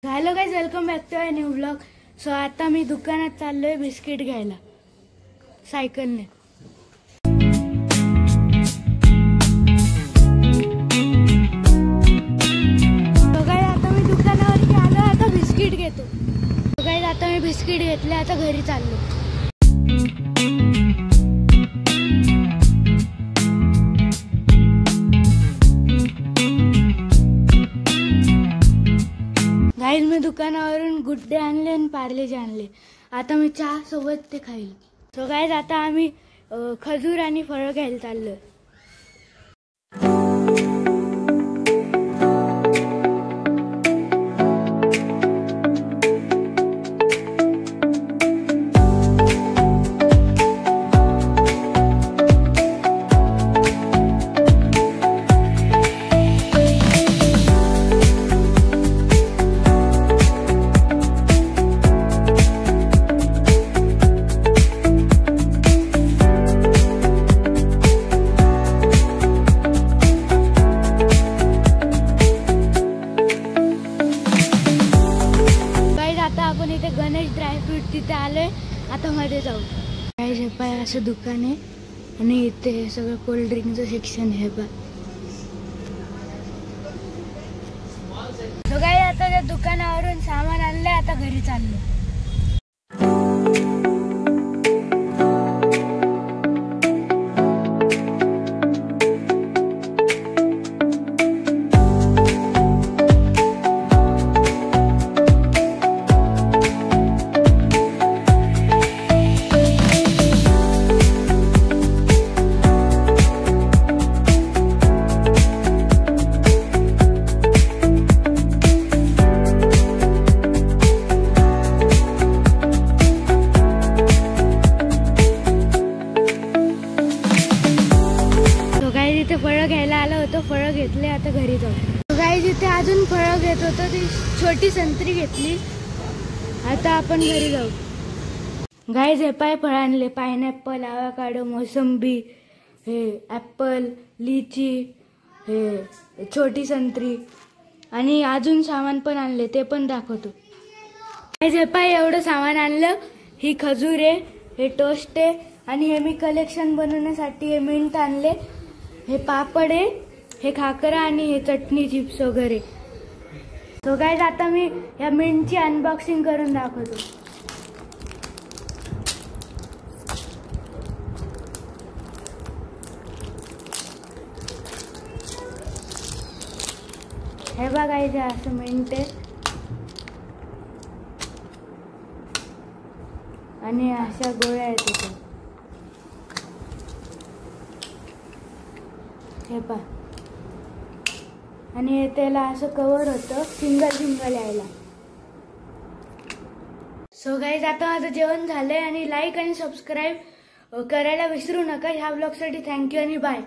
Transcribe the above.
Hello guys, welcome back to new vlog. So आता मी दुकानात चाललोय बिस्किट घ्यायला सायकलने। तो गाइस आता मी दुकानावरती आलो, आता बिस्किट घेतो। तो गाइस आता मी बिस्किट घेतले, आता घरी चाललो। गाइस मी दुकानावरून गुड्डे आणले आणि पार्लेजी आणले। आता मी चहा सोबत ते खाईल। सो गाइस आता आम्ही खजूर आणि फळ घ्यायला चाललोय। आपण इथे गणेश ड्रायफ्रूट तिथे आलोय, आता मध्ये जाऊ। गाइस हे पाय असं दुकान आहे आणि इथे सगळं कोल्ड ड्रिंकचं सेक्शन आहे बा। तो गाइस आता त्या दुकानावरून सामान आणलंय, आता घरी चाललो। इथे फळं घ्यायला आलो होतो, फळं घेतले, आता घरी जाऊ। गाइस इथे अजून फळं घेत होतो, ती छोटी संत्री घेतली, आता आपण घरी जाऊ। गाइस हे पाय फळ आणले, पायनॅपल, आवाकाडो, मोसंबी, हे ॲपल, लिची, हे छोटी संत्री आणि अजून सामान पण आणले, ते पण दाखवतो। गाइस हे पाय एवढं सामान आणलं। ही खजूर आहे, हे टोस्ट आहे आणि हे मी कलेक्शन बनवण्यासाठी हे मिंट आणले। हे पापड आहे, हे खाकरा आणि हे चटणी चिप्स वगैरे। तो गाइस आता मी या मिंटची अनबॉक्सिंग करून दाखवतो। हे बघा गाइस, असं मिंट आहे आणि अशा गोळ्या आहेत इथे। हे पा आणि त्याला असं कव्हर होतं, सिंगल यायला। सो गाइस आता माझं जेवण झालंय आणि लाईक आणि सबस्क्राईब करायला विसरू नका। ह्या ब्लॉगसाठी थँक्यू आणि बाय।